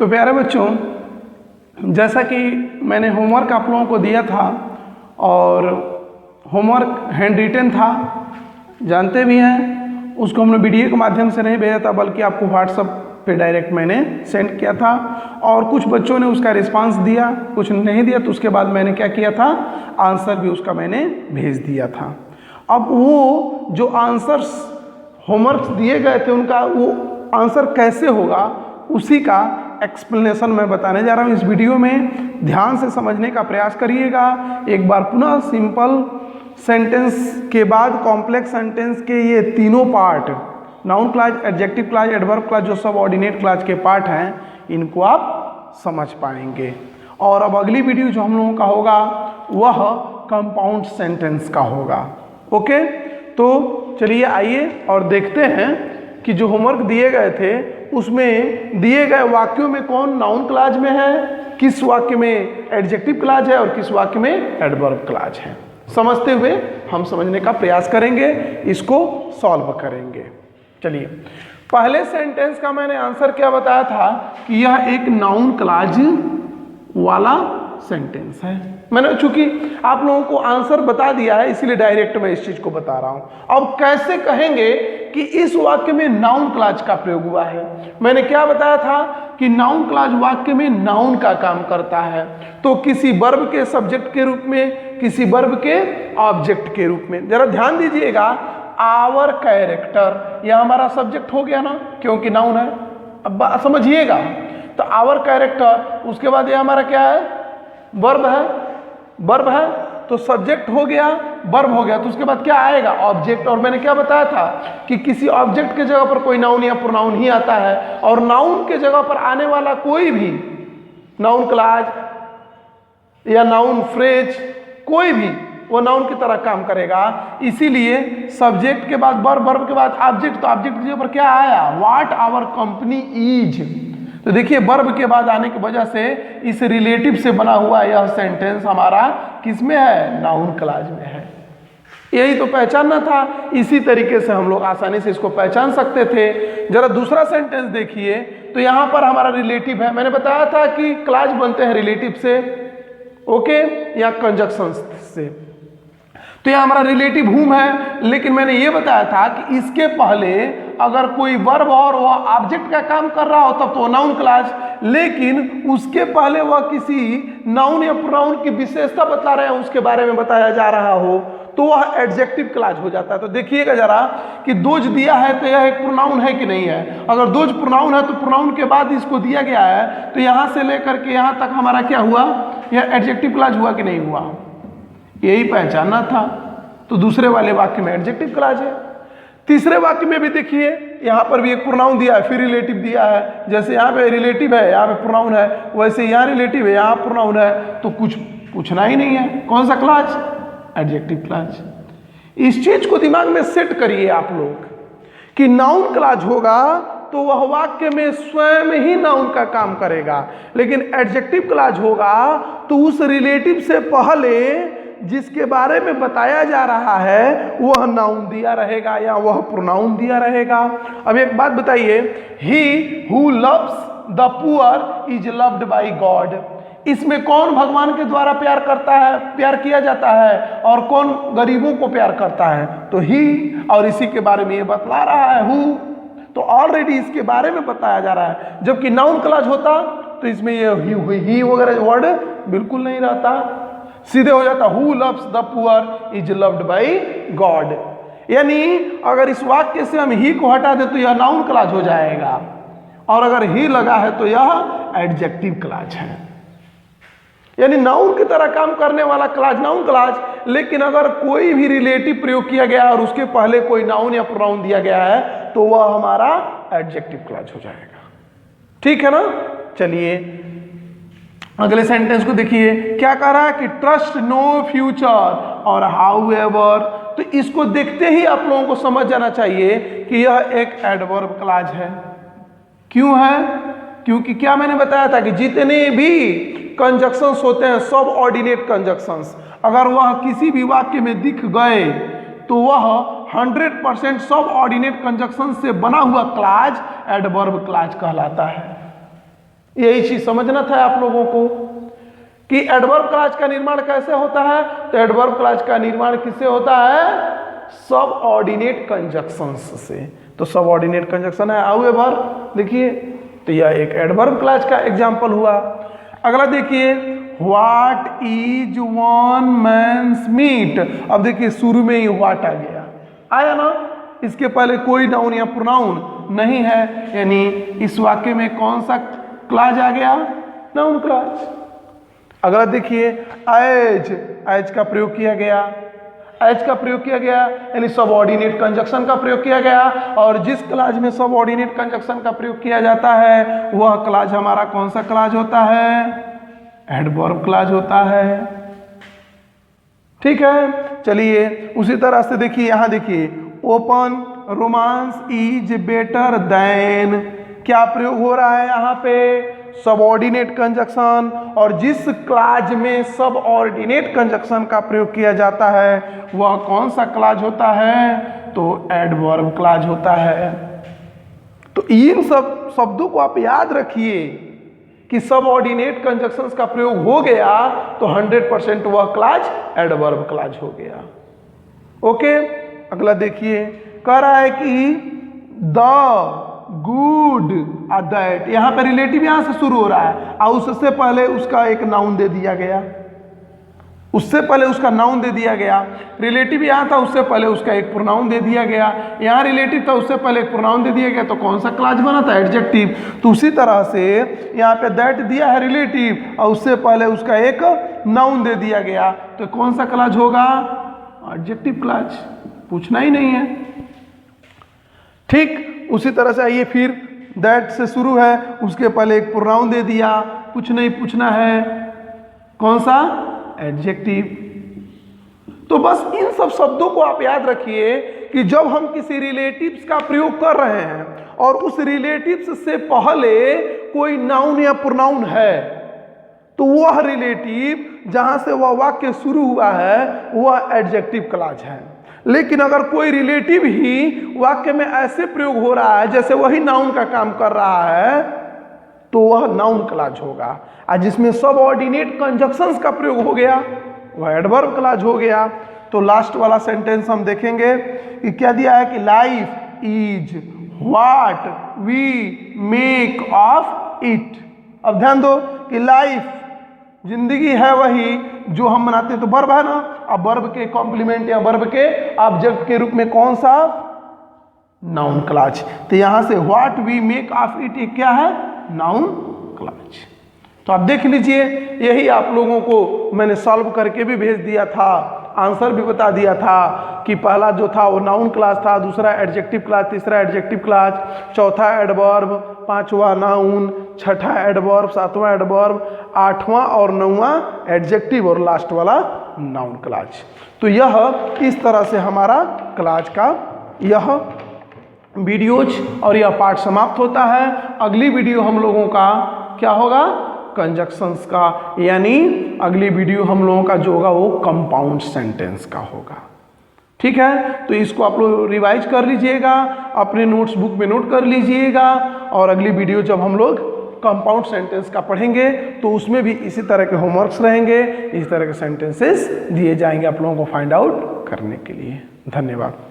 तो प्यारे बच्चों, जैसा कि मैंने होमवर्क आप लोगों को दिया था और होमवर्क हैंड रिटन था, जानते भी हैं, उसको हमने वीडियो के माध्यम से नहीं भेजा था बल्कि आपको व्हाट्सएप पे डायरेक्ट मैंने सेंड किया था और कुछ बच्चों ने उसका रिस्पांस दिया, कुछ नहीं दिया। तो उसके बाद मैंने क्या किया था, आंसर भी उसका मैंने भेज दिया था। अब वो जो आंसर्स होमवर्क दिए गए थे उनका वो आंसर कैसे होगा उसी का एक्सप्लेनेशन मैं बताने जा रहा हूँ इस वीडियो में। ध्यान से समझने का प्रयास करिएगा। एक बार पुनः सिंपल सेंटेंस के बाद कॉम्प्लेक्स सेंटेंस के ये तीनों part, noun clause, adjective clause, adverb clause, जो सबऑर्डिनेट क्लॉज के पार्ट हैं, इनको आप समझ पाएंगे। और अब अगली वीडियो जो हम लोगों का होगा वह कंपाउंड सेंटेंस का होगा। ओके, तो चलिए आइए और देखते हैं कि जो होमवर्क दिए गए थे उसमें दिए गए वाक्यों में कौन नाउन क्लॉज में है, किस वाक्य में एडजेक्टिव क्लॉज है और किस वाक्य में एडवर्ब क्लॉज है। समझते हुए हम समझने का प्रयास करेंगे, इसको सॉल्व करेंगे। चलिए, पहले सेंटेंस का मैंने आंसर क्या बताया था कि यह एक नाउन क्लॉज वाला सेंटेंस है। मैंने चूंकि आप लोगों को आंसर बता दिया है इसलिए डायरेक्ट मैं इस चीज को बता रहा हूं। अब कैसे कहेंगे कि इस वाक्य में नाउन क्लॉज का प्रयोग हुआ है। मैंने क्या बताया था कि नाउन क्लॉज वाक्य में नाउन का काम करता है, तो किसी वर्ब के सब्जेक्ट के रूप में, किसी वर्ब के ऑब्जेक्ट के रूप में। जरा ध्यान दीजिएगा, आवर कैरेक्टर यह हमारा सब्जेक्ट हो गया ना, क्योंकि नाउन है। अब समझिएगा, तो आवर कैरेक्टर, उसके बाद ये हमारा क्या है, वर्ब है। वर्ब है तो सब्जेक्ट हो गया, वर्ब हो गया, तो उसके बाद क्या आएगा, ऑब्जेक्ट। और मैंने क्या बताया था कि किसी ऑब्जेक्ट के जगह पर कोई नाउन या प्रोनाउन ही आता है, और नाउन के जगह पर आने वाला कोई भी नाउन क्लॉज या नाउन फ्रेज कोई भी वो नाउन की तरह काम करेगा। इसीलिए सब्जेक्ट के बाद वर्ब, वर्ब के बाद ऑब्जेक्ट, तो ऑब्जेक्ट की जगह पर क्या आया, व्हाट आवर कंपनी इज। तो देखिए, वर्ब के बाद आने की वजह से इस रिलेटिव से बना हुआ यह सेंटेंस हमारा किस में है, नाउन क्लॉज में है। यही तो पहचानना था। इसी तरीके से हम लोग आसानी से इसको पहचान सकते थे। जरा दूसरा सेंटेंस देखिए, तो यहां पर हमारा रिलेटिव है। मैंने बताया था कि क्लॉज बनते हैं रिलेटिव से, ओके, या कंजक्शन से। तो यह हमारा रिलेटिव हुम है, लेकिन मैंने ये बताया था कि इसके पहले अगर कोई वर्ब और वह ऑब्जेक्ट का काम कर रहा हो तब तो नाउन क्लॉज, लेकिन उसके पहले वह किसी नाउन या प्रोनाउन की विशेषता बता रहे हैं, उसके बारे में बताया जा रहा हो, तो वह एडजेक्टिव क्लॉज हो जाता है। तो देखिएगा जरा कि दोज दिया है तो यह एक प्रोनाउन है कि नहीं है। अगर दोज प्रोनाउन है तो प्रोनाउन के बाद इसको दिया गया है, तो यहां से लेकर के यहां तक हमारा क्या हुआ, यह एडजेक्टिव क्लॉज हुआ कि नहीं हुआ, यही पहचानना था। तो दूसरे वाले वाक्य में एडजेक्टिव क्लॉज है। तीसरे वाक्य में भी देखिए, यहां पर भी एक प्रोनाउन दिया है, फिर रिलेटिव दिया है। जैसे यहां पे रिलेटिव है, यहां पे प्रोनाउन है, वैसे यहां रिलेटिव है, यहां प्रोनाउन है, तो कुछ पूछना ही नहीं है। कौन सा क्लॉज, एडजेक्टिव क्लॉज। इस चीज को दिमाग में सेट करिए आप लोग कि नाउन क्लॉज होगा तो वह वाक्य में स्वयं ही नाउन का काम करेगा, लेकिन एडजेक्टिव क्लॉज होगा तो उस रिलेटिव से पहले जिसके बारे में बताया जा रहा है वह नाउन दिया रहेगा या वह प्रोनाउन दिया रहेगा। अब एक बात बताइए, he who loves the poor is loved by God. इसमें कौन भगवान के द्वारा प्यार करता है, प्यार किया जाता है, और कौन गरीबों को प्यार करता है, तो ही। और इसी के बारे में ये बतला रहा है हु, तो ऑलरेडी इसके बारे में बताया जा रहा है। जबकि नाउन क्लॉज होता तो इसमें ये ही वगैरह वर्ड बिल्कुल नहीं रहता, सीधे हो जाता who loves the poor is loved by God. यानी अगर इस वाक्य से हम ही को हटा दे तो यह नाउन क्लॉज हो जाएगा, और अगर ही लगा है तो यह एडजेक्टिव क्लॉज है। यानी नाउन की तरह काम करने वाला क्लॉज नाउन क्लॉज, लेकिन अगर कोई भी रिलेटिव प्रयोग किया गया है और उसके पहले कोई नाउन या प्रोनाउन दिया गया है तो वह हमारा एडजेक्टिव क्लॉज हो जाएगा। ठीक है ना। चलिए अगले सेंटेंस को देखिए, क्या कह रहा है कि ट्रस्ट नो फ्यूचर और हाउ एवर। तो इसको देखते ही आप लोगों को समझ जाना चाहिए कि यह एक एडवर्ब क्लॉज है। क्यों है, क्योंकि क्या मैंने बताया था कि जितने भी कंजक्शंस होते हैं, सब ऑर्डिनेट कंजक्शंस, अगर वह किसी भी वाक्य में दिख गए तो वह 100% सब ऑर्डिनेट कंजक्शन से बना हुआ क्लॉज एडवर्ब क्लॉज कहलाता है। यही चीज समझना था आप लोगों को कि एडवर्ब क्लॉज का निर्माण कैसे होता है। तो एडवर्ब क्लॉज का निर्माण किससे होता है? सबऑर्डिनेट कंजक्शंस से। तो सबऑर्डिनेट कंजक्शन है हाउएवर, देखिए, तो यह एक एडवर्ब क्लॉज का एग्जांपल हुआ। अगला देखिए, what is one man's meat. अब देखिए शुरू में ही व्हाट आ गया, आया ना, इसके पहले कोई नाउन या प्रोनाउन नहीं है, यानी इस वाक्य में कौन सा क्लॉज आ गया? Noun clause. अगला देखिए, एज, एज का प्रयोग किया गया, एज का प्रयोग किया गया यानी सबऑर्डिनेट कंजक्शन का प्रयोग किया गया। और जिस क्लॉज में सबऑर्डिनेट कंजक्शन का प्रयोग किया जाता है वह क्लॉज हमारा कौन सा क्लॉज होता है? एडवर्ब क्लॉज होता है। ठीक है, चलिए उसी तरह से देखिए, यहां देखिए, open romance is better than, क्या प्रयोग हो रहा है यहाँ पे? Subordinate conjunction. और जिस क्लॉज में सबऑर्डिनेट कंजक्शन का प्रयोग किया जाता है वह कौन सा क्लॉज होता है? तो एडवर्ब क्लॉज होता है। तो इन सब शब्दों को आप याद रखिए कि सबऑर्डिनेट कंजक्शंस का प्रयोग हो गया तो 100% वह क्लॉज एडवर्ब क्लॉज हो गया। ओके, अगला देखिए, कह रहा है कि द गुड दैट, यहां पर रिलेटिव यहां से शुरू हो रहा है और उससे पहले उसका एक नाउन दे दिया गया, उससे पहले उसका नाउन दे दिया गया। रिलेटिव यहां था, उससे पहले उसका एक प्रोनाउन दे दिया गया। यहां रिलेटिव था, उससे पहले एक प्रोनाउन दे दिया गया, तो कौन सा क्लॉज बना था? एडजेक्टिव। तो उसी तरह से यहां पे दैट दिया है रिलेटिव और उससे पहले उसका एक नाउन दे दिया गया, तो कौन सा क्लॉज होगा? एडजेक्टिव क्लॉज, पूछना ही नहीं है। ठीक उसी तरह से आइए, फिर दैट से शुरू है, उसके पहले एक प्रोनाउन दे दिया, कुछ नहीं पूछना है, कौन सा? एडजेक्टिव। तो बस इन सब शब्दों को आप याद रखिए कि जब हम किसी रिलेटिव्स का प्रयोग कर रहे हैं और उस रिलेटिव्स से पहले कोई नाउन या प्रोनाउन है तो वह रिलेटिव जहां से वह वाक्य शुरू हुआ है वह एडजेक्टिव क्लॉज है। लेकिन अगर कोई रिलेटिव ही वाक्य में ऐसे प्रयोग हो रहा है जैसे वही नाउन का काम कर रहा है तो वह नाउन क्लॉज होगा, और जिसमें सबऑर्डिनेट कंजक्शंस का प्रयोग हो गया वह एडवर्ब क्लॉज हो गया। तो लास्ट वाला सेंटेंस हम देखेंगे कि क्या दिया है कि life is what we make of it. अब ध्यान दो कि लाइफ, जिंदगी है वही जो हम बनाते हैं, तो वर्ब है ना, अब वर्ब के कॉम्प्लीमेंट या वर्ब के ऑब्जेक्ट के रूप में कौन सा? Noun clause. तो यहां से what we make of it ये क्या है? Noun clause. तो आप देख लीजिए, यही आप लोगों को मैंने सॉल्व करके भी भेज दिया था, आंसर भी बता दिया था कि पहला जो था वो नाउन क्लॉज था, दूसरा एडजेक्टिव क्लॉज, तीसरा एडजेक्टिव क्लॉज, चौथा एडवर्ब, पांचवा नाउन, छठा एडवर्ब, सातवां एडवर्ब, आठवां और नौवां एडजेक्टिव और लास्ट वाला नाउन क्लॉज। तो यह इस तरह से हमारा क्लॉज का यह वीडियोज और यह पार्ट समाप्त होता है। अगली वीडियो हम लोगों का क्या होगा? कंजक्शंस का, यानी अगली वीडियो हम लोगों का जो होगा वो कंपाउंड सेंटेंस का होगा। ठीक है, तो इसको आप लोग रिवाइज कर लीजिएगा, अपने नोट्स बुक में नोट कर लीजिएगा, और अगली वीडियो जब हम लोग कंपाउंड सेंटेंस का पढ़ेंगे तो उसमें भी इसी तरह के होमवर्क्स रहेंगे, इस तरह के सेंटेंसेस दिए जाएंगे आप लोगों को फाइंड आउट करने के लिए। धन्यवाद।